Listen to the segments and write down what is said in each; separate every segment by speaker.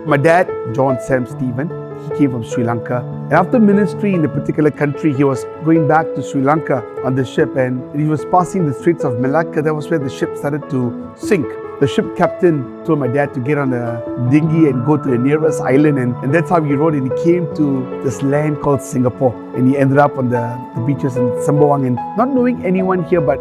Speaker 1: My dad, John Sam Stephen, he came from Sri Lanka. And after ministry in a particular country, he was going back to Sri Lanka on the ship, and he was passing the Straits of Malacca. That was where the ship started to sink. The ship captain told my dad to get on a dinghy and go to the nearest island, and that's how he rode, and he came to this land called Singapore, and he ended up on the beaches in Sembawang, and not knowing anyone here, but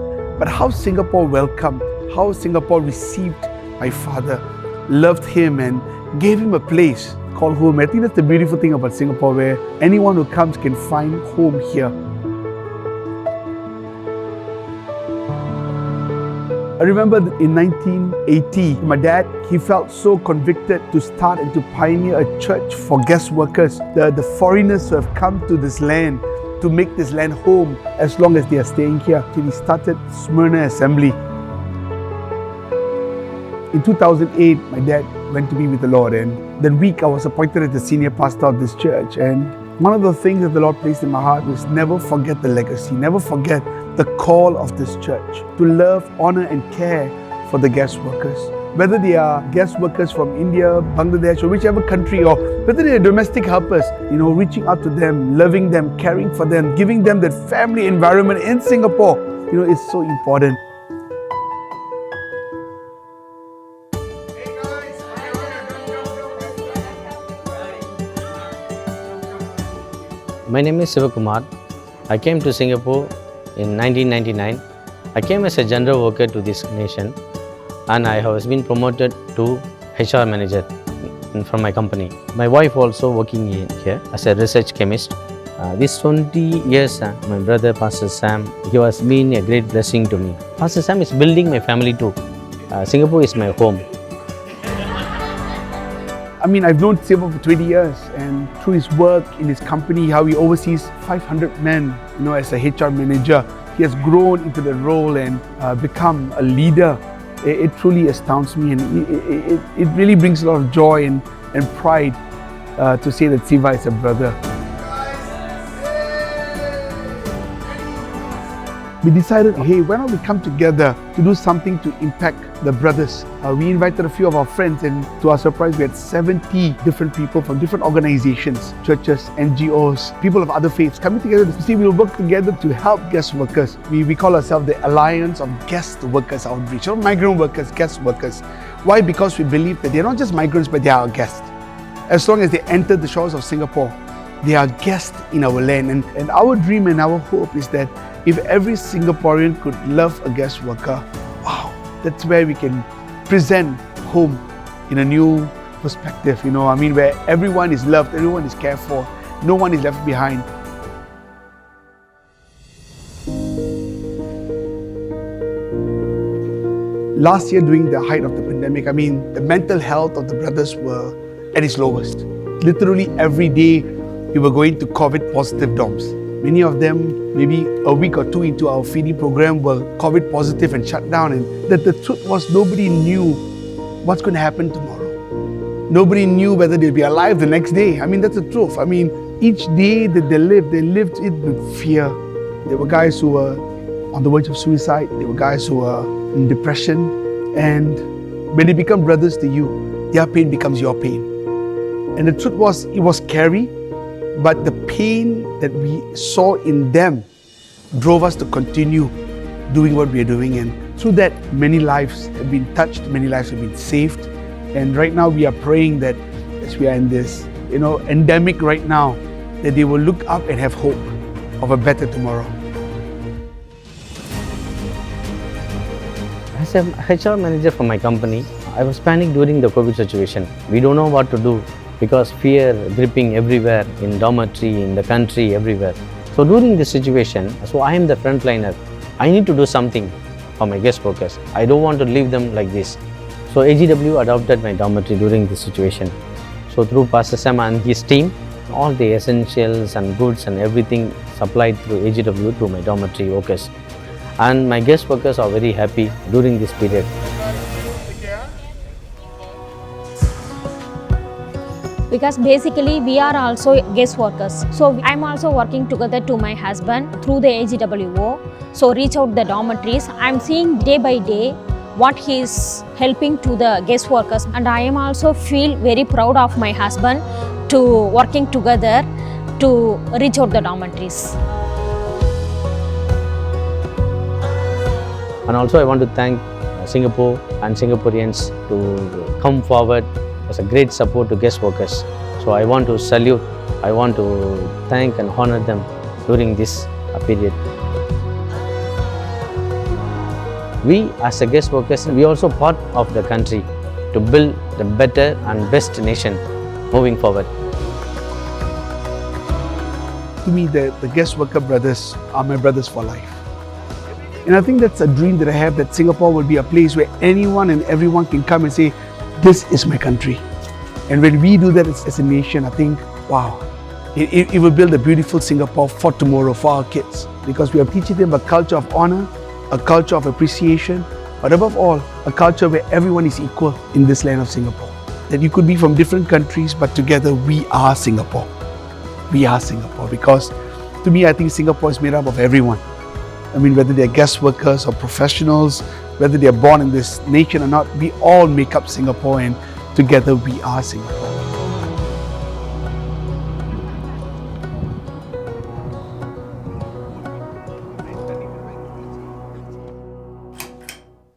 Speaker 1: how Singapore welcomed, how Singapore received my father, loved him and gave him a place called home. I think that's the beautiful thing about Singapore, where anyone who comes can find home here. I remember in 1980, my dad, he felt so convicted to start and to pioneer a church for guest workers, the foreigners who have come to this land, to make this land home as long as they are staying here. So he started Smyrna Assembly. In 2008, my dad went to be with the Lord, and that week I was appointed as the senior pastor of this church. And one of the things that the Lord placed in my heart was never forget the legacy, never forget the call of this church, to love, honor and care for the guest workers. Whether they are guest workers from India, Bangladesh or whichever country, or whether they are domestic helpers, reaching out to them, loving them, caring for them, giving them that family environment in Singapore, it's so important.
Speaker 2: My name is Sivakumar. I came to Singapore in 1999. I came as a general worker to this nation, and I have been promoted to HR manager from my company. My wife also working here as a research chemist. These 20 years, my brother Pastor Sam, he has been a great blessing to me. Pastor Sam is building my family too. Singapore is my home.
Speaker 1: I've known Siva for 20 years, and through his work in his company, how he oversees 500 men, as a HR manager, he has grown into the role and become a leader. It truly astounds me, and it really brings a lot of joy and pride to say that Siva is a brother. We decided, hey, why don't we come together to do something to impact the brothers? We invited a few of our friends, and to our surprise, we had 70 different people from different organizations, churches, NGOs, people of other faiths coming together to see we'll work together to help guest workers. We call ourselves the Alliance of Guest Workers Outreach, not migrant workers, guest workers. Why? Because we believe that they're not just migrants, but they are our guests. As long as they enter the shores of Singapore, they are guests in our land. And our dream and our hope is that if every Singaporean could love a guest worker, wow, that's where we can present home in a new perspective, where everyone is loved, everyone is cared for, no one is left behind. Last year, during the height of the pandemic, the mental health of the brothers were at its lowest. Literally every day, we were going to COVID positive dorms. Many of them, maybe a week or two into our feeding program, were COVID positive and shut down. And that the truth was, nobody knew what's going to happen tomorrow. Nobody knew whether they'll be alive the next day. That's the truth. Each day that they lived it with fear. There were guys who were on the verge of suicide. There were guys who were in depression. And when they become brothers to you, their pain becomes your pain. And the truth was, it was scary. But the pain that we saw in them drove us to continue doing what we are doing. And through that, many lives have been touched, many lives have been saved. And right now we are praying that as we are in this, endemic right now, that they will look up and have hope of a better tomorrow.
Speaker 2: As a HR manager for my company, I was panicked during the COVID situation. We don't know what to do, because fear gripping everywhere, in dormitory, in the country, everywhere. So during this situation, I am the frontliner. I need to do something for my guest workers. I don't want to leave them like this. So AGWO adopted my dormitory during this situation. So through Pastor Sam and his team, all the essentials and goods and everything supplied through AGWO to my dormitory workers. And my guest workers are very happy during this period.
Speaker 3: Because basically we are also guest workers. So I'm also working together to my husband through the AGWO. So reach out the dormitories. I'm seeing day by day what he is helping to the guest workers. And I am also feel very proud of my husband to working together to reach out the dormitories.
Speaker 2: And also I want to thank Singapore and Singaporeans to come forward as a great support to guest workers. So I want to salute, I want to thank and honor them during this period. We as a guest workers, we are also part of the country to build the better and best nation moving forward.
Speaker 1: To me, the guest worker brothers are my brothers for life. And I think that's a dream that I have, that Singapore will be a place where anyone and everyone can come and say, this is my country. And when we do that as a nation, I think, wow, it will build a beautiful Singapore for tomorrow, for our kids. Because we are teaching them a culture of honor, a culture of appreciation, but above all, a culture where everyone is equal in this land of Singapore. That you could be from different countries, but together we are Singapore. We are Singapore, because to me, I think Singapore is made up of everyone. I mean, whether they're guest workers or professionals, whether they're born in this nation or not, we all make up Singapore, and together we are Singapore.